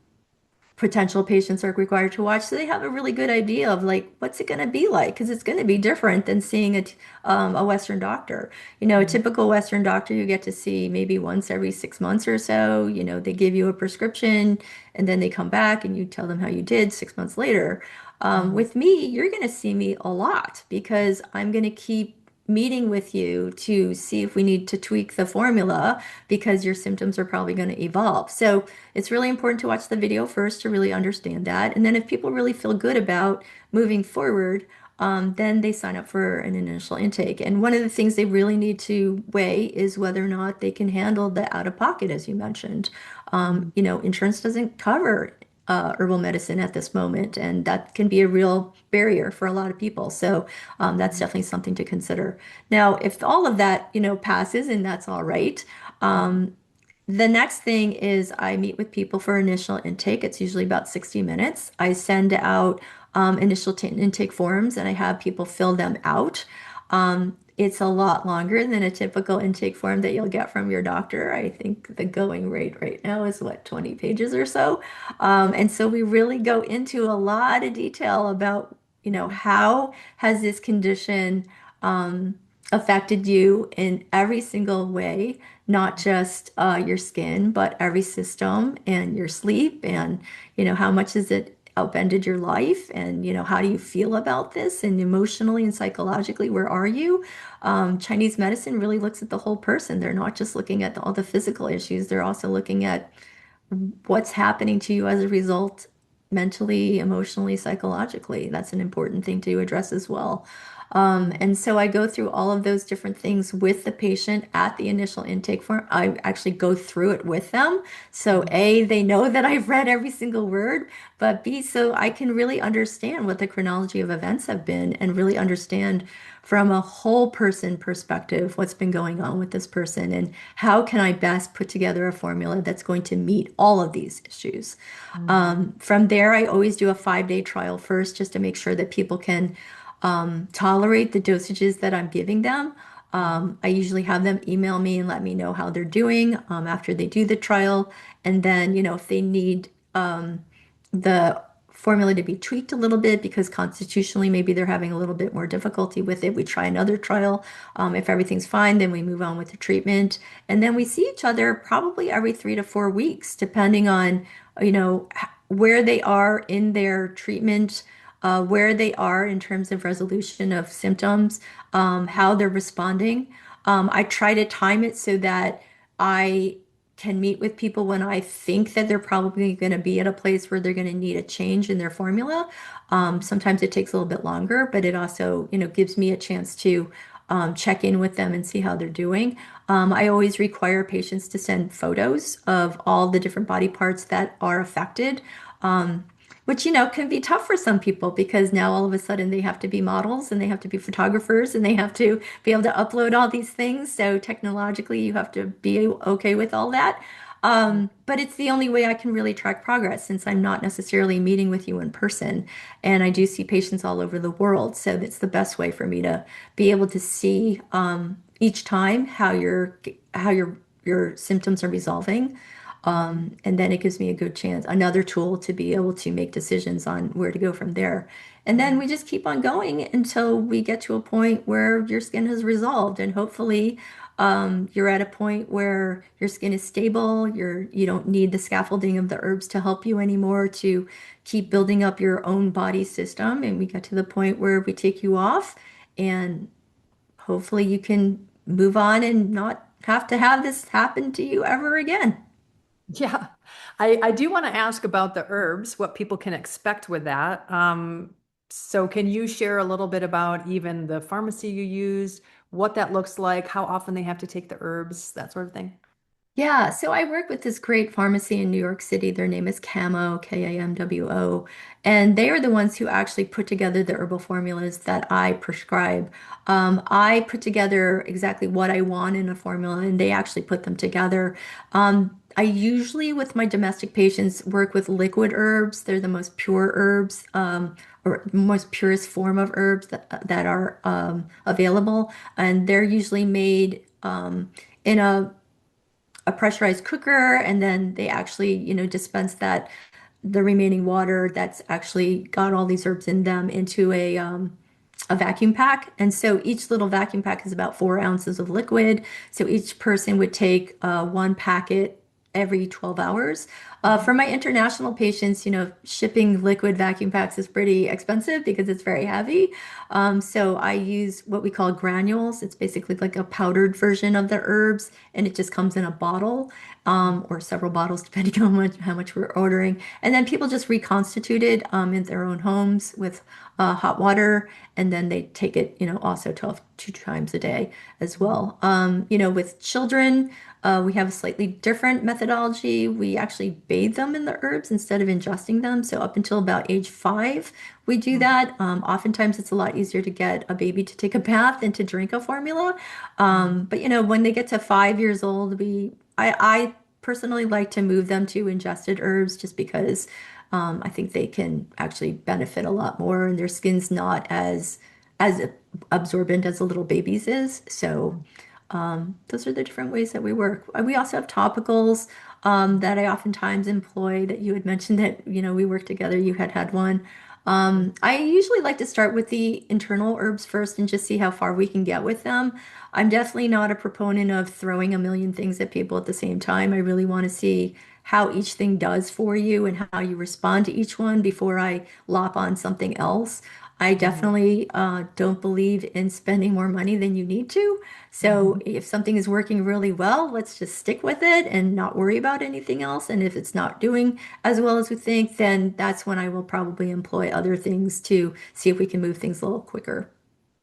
potential patients are required to watch so they have a really good idea of like what's it going to be like because it's going to be different than seeing a Western doctor. You know, a Mhm. typical Western doctor you get to see maybe once every 6 months or so. You know, they give you a prescription and then they come back and you tell them how you did 6 months later. Mhm. With me, you're going to see me a lot because I'm going to keep meeting with you to see if we need to tweak the formula because your symptoms are probably going to evolve. So it's really important to watch the video first to really understand that. And then if people really feel good about moving forward, then they sign up for an initial intake. And one of the things they really need to weigh is whether or not they can handle the out of pocket, as you mentioned. Mhm. You know, insurance doesn't cover herbal medicine at this moment, and that can be a real barrier for a lot of people. So that's definitely something to consider. Now, if all of that, you know, passes and that's all right, Mhm. the next thing is I meet with people for initial intake. It's usually about 60 minutes. I send out initial intake forms and I have people fill them out. It's a lot longer than a typical intake form that you'll get from your doctor. I think the going rate right now is what, 20 pages or so. And so we really go into a lot of detail about, you know, how has this condition affected you in every single way, not just your skin, but every system and your sleep, and you know how much has it upended your life, and you know how do you feel about this, and emotionally and psychologically, where are you? Chinese medicine really looks at the whole person. They're not just looking at all the physical issues; they're also looking at what's happening to you as a result, mentally, emotionally, psychologically. That's an important thing to address as well. And so I go through all of those different things with the patient at the initial intake form. I actually go through it with them. So Mhm. A, they know that I've read every single word, but B, so I can really understand what the chronology of events have been and really understand from a whole person perspective what's been going on with this person and how can I best put together a formula that's going to meet all of these issues. Mhm. From there, I always do a 5-day trial first just to make sure that people can tolerate the dosages that I'm giving them. I usually have them email me and let me know how they're doing after they do the trial. And then, you know, if they need the formula to be tweaked a little bit because constitutionally maybe they're having a little bit more difficulty with it. We try another trial. If everything's fine, then we move on with the treatment. And then we see each other probably every 3 to 4 weeks, depending on, where they are in their treatment, where they are in terms of resolution of symptoms, how they're responding. I try to time it so that I can meet with people when I think that they're probably going to be at a place where they're going to need a change in their formula. Sometimes it takes a little bit longer, but it also, gives me a chance to check in with them and see how they're doing. I always require patients to send photos of all the different body parts that are affected. Which, can be tough for some people because now all of a sudden they have to be models and they have to be photographers and they have to be able to upload all these things. So technologically, you have to be okay with all that. But it's the only way I can really track progress since I'm not necessarily meeting with you in person. And I do see patients all over the world. So it's the best way for me to be able to see each time how your symptoms are resolving. And then it gives me a good chance, another tool to be able to make decisions on where to go from there. And then we just keep on going until we get to a point where your skin has resolved. And hopefully, you're at a point where your skin is stable. You don't need the scaffolding of the herbs to help you anymore to keep building up your own body system. And we get to the point where we take you off, and hopefully you can move on and not have to have this happen to you ever again. Yeah, I do want to ask about the herbs, what people can expect with that. So can you share a little bit about even the pharmacy you used, what that looks like, how often they have to take the herbs, that sort of thing? Yeah, so I work with this great pharmacy in New York City. Their name is Camo, Kamwo, and they are the ones who actually put together the herbal formulas that I prescribe. I put together exactly what I want in a formula, and they actually put them together. I usually, with my domestic patients, work with liquid herbs. They're the most pure herbs, or most purest form of herbs that are available, and they're usually made in a pressurized cooker, and then they actually, dispense that the remaining water that's actually got all these herbs in them into a vacuum pack. And so each little vacuum pack is about 4 ounces of liquid. So each person would take one packet every 12 hours. For my international patients, shipping liquid vacuum packs is pretty expensive because it's very heavy. So I use what we call granules. It's basically like a powdered version of the herbs, and it just comes in a bottle, or several bottles, depending on how much we're ordering. And then people just reconstitute it in their own homes with hot water, and then they take it, also 2 times a day as well. With children, we have a slightly different methodology. We actually bathe them in the herbs instead of ingesting them. So up until about age 5, we do that. Oftentimes, it's a lot easier to get a baby to take a bath than to drink a formula. But when they get to 5 years old, I personally like to move them to ingested herbs just because I think they can actually benefit a lot more, and their skin's not as absorbent as a little baby's is. So those are the different ways that we work. We also have topicals that I oftentimes employ that you had mentioned that, we work together. You had one. I usually like to start with the internal herbs first and just see how far we can get with them. I'm definitely not a proponent of throwing a million things at people at the same time. I really want to see how each thing does for you and how you respond to each one before I lop on something else. I definitely don't believe in spending more money than you need to. So Mhm. if something is working really well, let's just stick with it and not worry about anything else. And if it's not doing as well as we think, then that's when I will probably employ other things to see if we can move things a little quicker.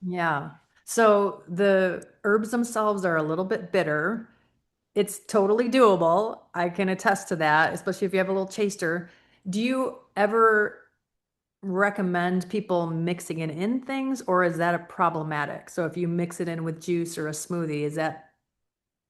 Yeah. So the herbs themselves are a little bit bitter. It's totally doable. I can attest to that, especially if you have a little chaser. Do you ever recommend people mixing it in things, or is that a problematic? So if you mix it in with juice or a smoothie, is that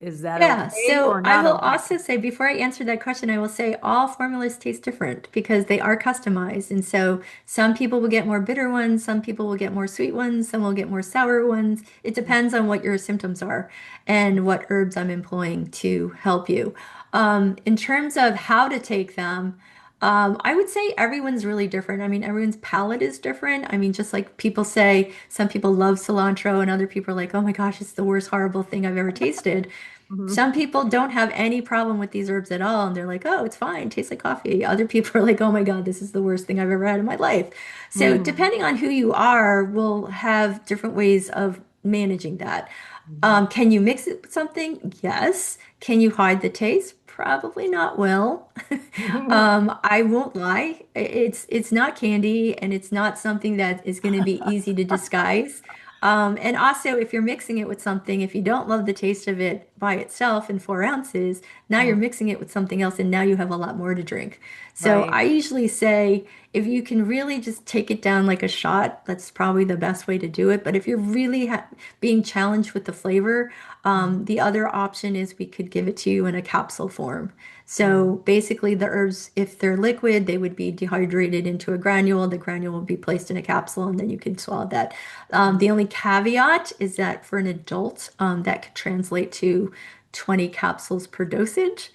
Yeah, okay so or I not will okay? also say before I answer that question, I will say all formulas taste different because they are customized. And so some people will get more bitter ones, some people will get more sweet ones, some will get more sour ones. It depends on what your symptoms are and what herbs I'm employing to help you. In terms of how to take them, I would say everyone's really different. I mean, everyone's palate is different. I mean, just like people say, some people love cilantro and other people are like, oh my gosh, it's the worst horrible thing I've ever tasted. Mhm. Some people don't have any problem with these herbs at all, and they're like, oh, it's fine, tastes like coffee. Other people are like, oh my God, this is the worst thing I've ever had in my life. So, Mhm. depending on who you are, will have different ways of managing that. Mhm. Can you mix it with something? Yes. Can you hide the taste? Probably not well. I won't lie. It's not candy and it's not something that is going to be easy to disguise. And also, if you're mixing it with something, if you don't love the taste of it by itself in 4 ounces, now you're mixing it with something else and now you have a lot more to drink. So Right. I usually say if you can really just take it down like a shot, that's probably the best way to do it. But if you're really being challenged with the flavor, the other option is we could give it to you in a capsule form. So Mhm. basically, the herbs, if they're liquid, they would be dehydrated into a granule. The granule would be placed in a capsule, and then you can swallow that. The only caveat is that for an adult, that could translate to 20 capsules per dosage.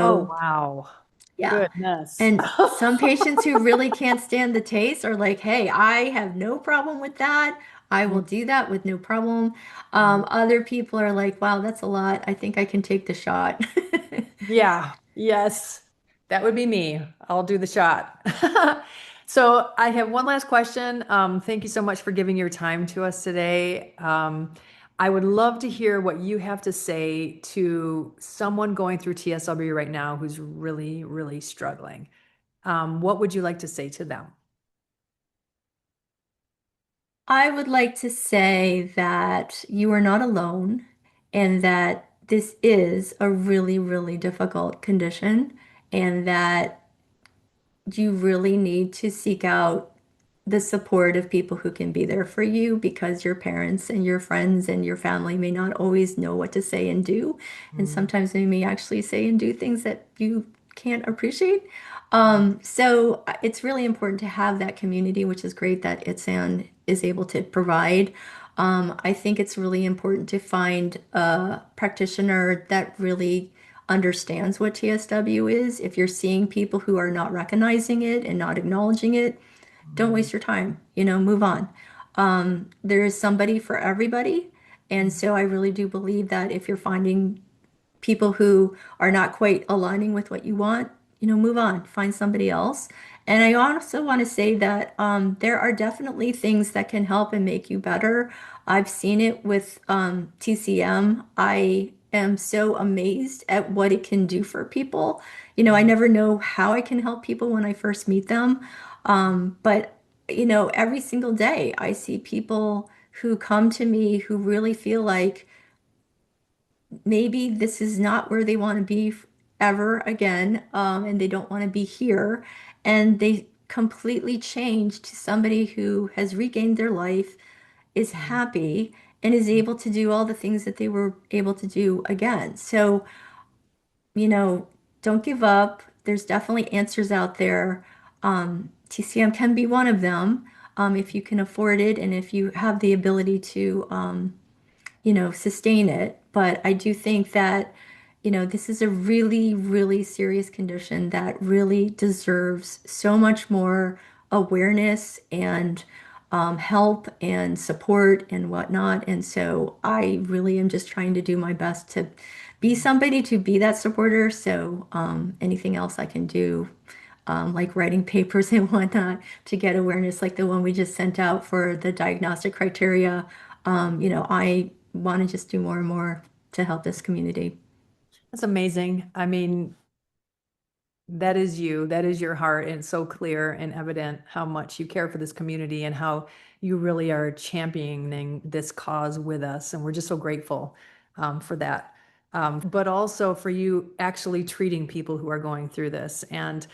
Oh, So, wow. yeah. Goodness. And some patients who really can't stand the taste are like, hey, I have no problem with that. I will do that with no problem. Mhm. Other people are like, wow, that's a lot. I think I can take the shot. Yeah, yes, that would be me. I'll do the shot. So I have one last question. Thank you so much for giving your time to us today. I would love to hear what you have to say to someone going through TSW right now who's really, really struggling. What would you like to say to them? I would like to say that you are not alone and that this is a really, really difficult condition and that you really need to seek out the support of people who can be there for you because your parents and your friends and your family may not always know what to say and do. And Mm, sometimes they may actually say and do things that you can't appreciate. mm, So it's really important to have that community, which is great that ITSAN is able to provide. I think it's really important to find a practitioner that really understands what TSW is. If you're seeing people who are not recognizing it and not acknowledging it, don't mm, waste your time, move on. There is somebody for everybody. And mm, so I really do believe that if you're finding people who are not quite aligning with what you want, move on, find somebody else. And I also want to say that there are definitely things that can help and make you better. I've seen it with TCM. I am so amazed at what it can do for people. I mm, never know how I can help people when I first meet them. But, every single day I see people who come to me who really feel like, maybe this is not where they want to be ever again, and they don't want to be here. And they completely change to somebody who has regained their life, is mm, happy, and is able to do all the things that they were able to do again. So, you know, don't give up. There's definitely answers out there. TCM can be one of them, if you can afford it and if you have the ability to sustain it. But I do think that, this is a really, really serious condition that really deserves so much more awareness and help and support and whatnot. And so I really am just trying to do my best to be mm. somebody to be that supporter. So anything else I can do, like writing papers and whatnot to get awareness, like the one we just sent out for the diagnostic criteria. I want to just do more and more to help this community. That's amazing. I mean, that is you, that is your heart, and it's so clear and evident how much you care for this community and how you really are championing this cause with us. And we're just so grateful for that. But also for you actually treating people who are going through this and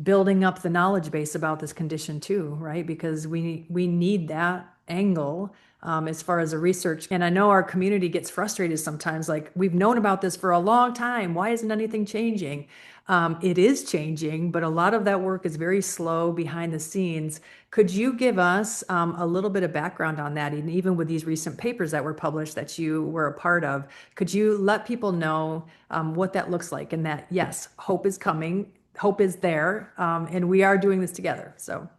building up the knowledge base about this condition too, right? Because we need that angle as far as the research. And I know our community gets frustrated sometimes, like we've known about this for a long time. Why isn't anything changing? It is changing, but a lot of that work is very slow behind the scenes. Could you give us a little bit of background on that? And even with these recent papers that were published that you were a part of, could you let people know what that looks like and that, yes, hope is coming. hope is there. And we are doing this together. So,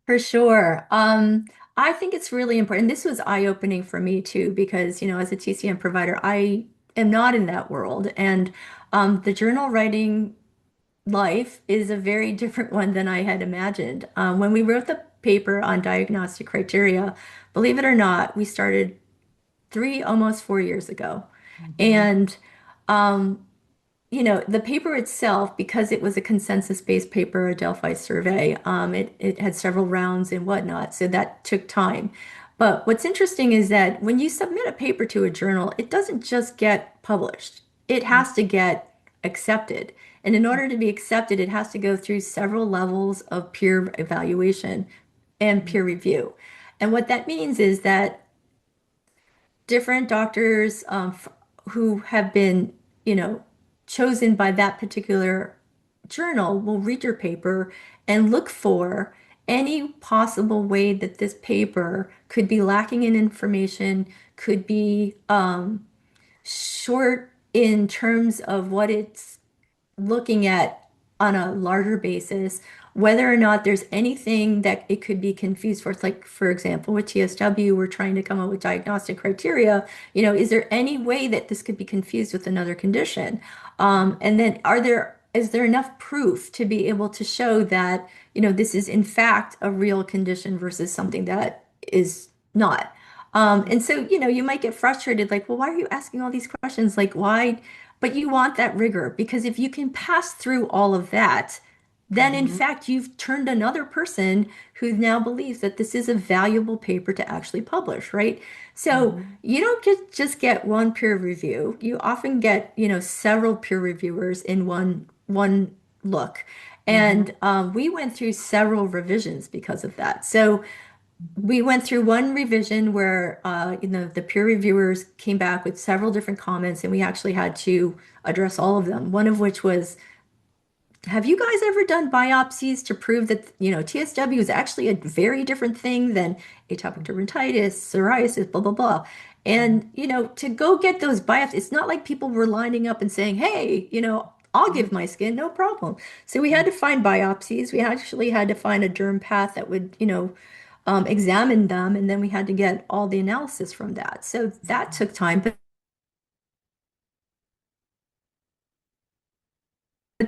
For sure. I think it's really important. This was eye-opening for me too, because, as a TCM provider, I am not in that world. And the journal writing life is a very different one than I had imagined. When we wrote the paper on diagnostic criteria, believe it or not, we started almost 4 years ago. mhm, And the paper itself, because it was a consensus-based paper, a Delphi survey, it had several rounds and whatnot, so that took time. But what's interesting is that when you submit a paper to a journal, it doesn't just get published. It has to get accepted. And in order to be accepted, it has to go through several levels of peer evaluation and peer review. And what that means is that different doctors who have been, chosen by that particular journal will read your paper and look for any possible way that this paper could be lacking in information, could be short in terms of what it's looking at on a larger basis, whether or not there's anything that it could be confused for. It's like, for example, with TSW, we're trying to come up with diagnostic criteria. Is there any way that this could be confused with another condition? And then is there enough proof to be able to show that, this is in fact a real condition versus something that is not? And so, you might get frustrated, like, well, why are you asking all these questions? Like, why? But you want that rigor because if you can pass through all of that, then in mhm, fact you've turned another person who now believes that this is a valuable paper to actually publish, right? So mhm, you don't just get one peer review. You often get, several peer reviewers in one look. mhm, And we went through several revisions because of that. So we went through one revision where the peer reviewers came back with several different comments, and we actually had to address all of them. One of which was, have you guys ever done biopsies to prove that, TSW is actually a very different thing than atopic dermatitis, psoriasis, blah, blah, blah. mhm, And, to go get those biopsies, it's not like people were lining up and saying, hey, I'll mhm, give my skin, no problem. So we had mhm, to find biopsies. We actually had to find a derm path that would, examine them, and then we had to get all the analysis from that. So that took time, but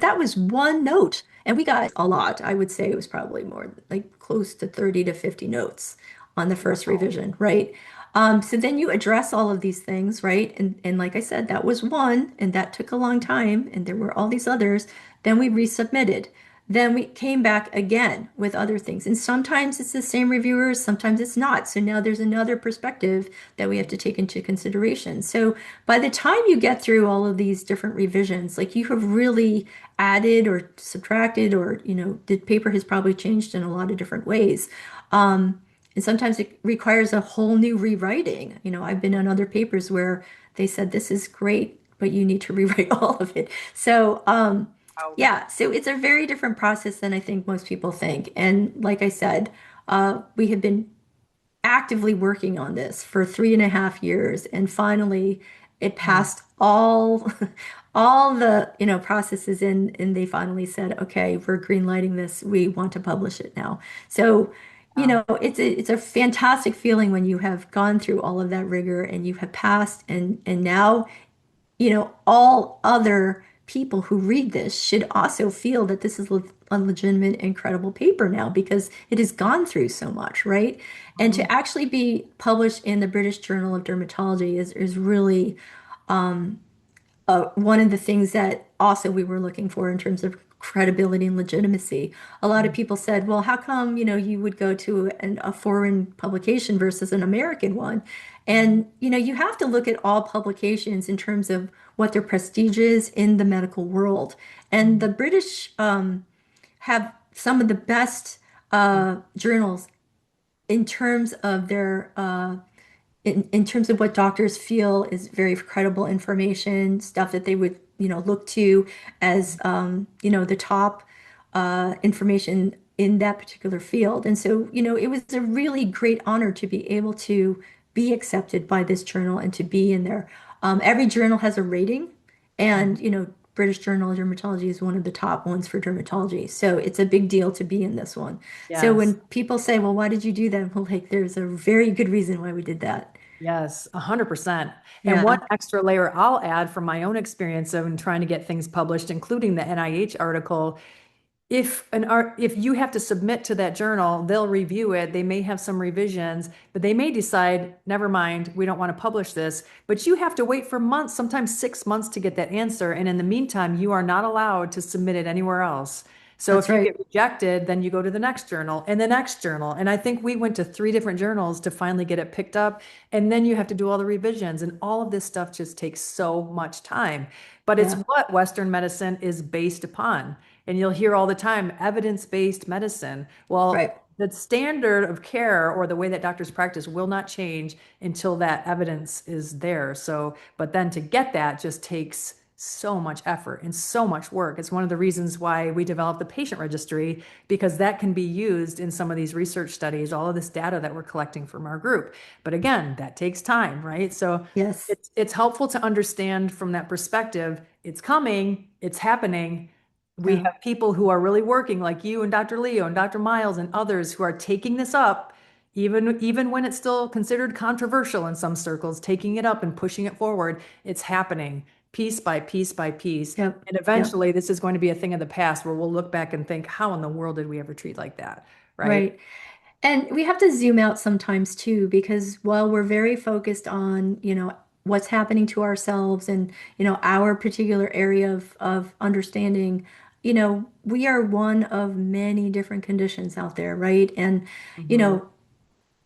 that was one note, and we got a lot. I would say it was probably more like close to 30 to 50 notes on the first wow. revision, right? So then you address all of these things, right? And like I said, that was one, and that took a long time, and there were all these others. Then we resubmitted. Then we came back again with other things. And sometimes it's the same reviewers, sometimes it's not. So now there's another perspective that we have to take into consideration. So by the time you get through all of these different revisions, like you have really added or subtracted, or the paper has probably changed in a lot of different ways. And sometimes it requires a whole new rewriting. I've been on other papers where they said this is great, but you need to rewrite all of it. So Wow. yeah, so it's a very different process than I think most people think. And like I said, we have been actively working on this for 3.5 years, and finally it Mhm, passed all all the processes, and they finally said, okay, we're green lighting this, we want to publish it now. So wow. it's a fantastic feeling when you have gone through all of that rigor and you have passed, and now all other people who read this should also feel that this is a legitimate, incredible paper now because it has gone through so much, right? And Mhm, to actually be published in the British Journal of Dermatology is really one of the things that also we were looking for in terms of credibility and legitimacy. A lot of mhm, people said, well, how come, you would go to a foreign publication versus an American one? mhm, And, you have to look at all publications in terms of what their prestige is in the medical world. And the mhm, British have some of the best journals in terms of their in terms of what doctors feel is very credible information, stuff that they would, look to as, the top information in that particular field. And so, it was a really great honor to be able to be accepted by this journal and to be in there. Every journal has a rating, mhm, and, British Journal of Dermatology is one of the top ones for dermatology. So it's a big deal to be in this one. So when Yes. people say, well, why did you do that? Well, like, there's a very good reason why we did that. Yes, 100%. And one Yeah, extra layer I'll add from my own experience of trying to get things published, including the NIH article, if you have to submit to that journal, they'll review it. They may have some revisions, but they may decide, never mind, we don't want to publish this. But you have to wait for months, sometimes 6 months to get that answer. And in the meantime, you are not allowed to submit it anywhere else. So that's if you right. get rejected, then you go to the next journal and the next journal. And I think we went to 3 different journals to finally get it picked up. And then you have to do all the revisions. And all of this stuff just takes so much time. But it's Yeah, what Western medicine is based upon. And you'll hear all the time evidence-based medicine. Well, right. the standard of care or the way that doctors practice will not change until that evidence is there. So, but then to get that just takes so much effort and so much work. It's one of the reasons why we developed the patient registry, because that can be used in some of these research studies, all of this data that we're collecting from our group. But again, that takes time, right? So Yes. it's helpful to understand from that perspective, it's coming, it's happening. We Yeah. have people who are really working, like you and Dr. Leo and Dr. Miles and others, who are taking this up, even when it's still considered controversial in some circles, taking it up and pushing it forward. It's happening piece by piece by piece. Yep. And Yep. eventually this is going to be a thing of the past where we'll look back and think, how in the world did we ever treat like that? Right? Right. And we have to zoom out sometimes too, because while we're very focused on, what's happening to ourselves and, our particular area of understanding, we are one of many different conditions out there, right? And, you Mhm. know,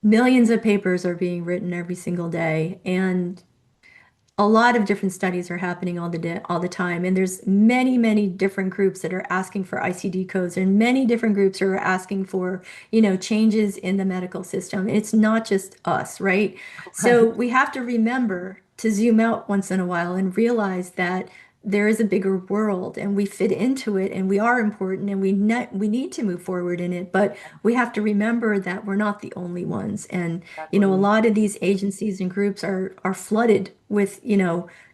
millions of papers are being written every single day. And a lot of different studies are happening all the time, and there's many different groups that are asking for ICD codes, and many different groups are asking for, changes in the medical system. It's not just us, right? So Right. we have to remember to zoom out once in a while and realize that there is a bigger world and we fit into it and we are important and we need to move forward in it, but we have to remember that we're not the only ones. And a Exactly. lot of these agencies and groups are flooded with,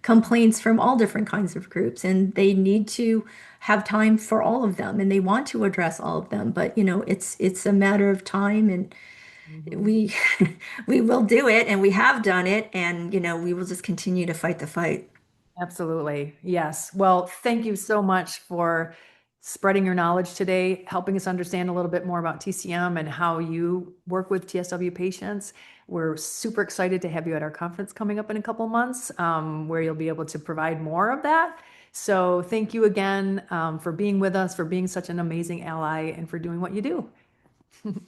complaints from all different kinds of groups, and they need to have time for all of them, and they want to address all of them. But, it's a matter of time, and Mhm. we We will do it, and we have done it, and we will just continue to fight the fight. Absolutely. Yes. Well, thank you so much for spreading your knowledge today, helping us understand a little bit more about TCM and how you work with TSW patients. We're super excited to have you at our conference coming up in a couple months, where you'll be able to provide more of that. So thank you again, for being with us, for being such an amazing ally, and for doing what you do.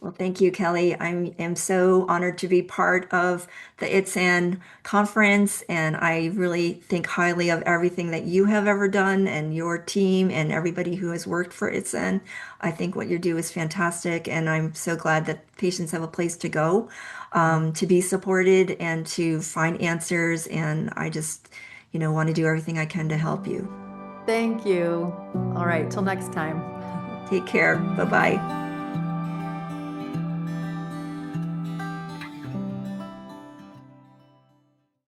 Well, thank you, Kelly. I am so honored to be part of the ITSAN conference, and I really think highly of everything that you have ever done and your team and everybody who has worked for ITSAN. I think what you do is fantastic, and I'm so glad that patients have a place to go, to be supported and to find answers. And I just, want to do everything I can to help you. Thank you. All right. Till next time. Take care. Bye-bye.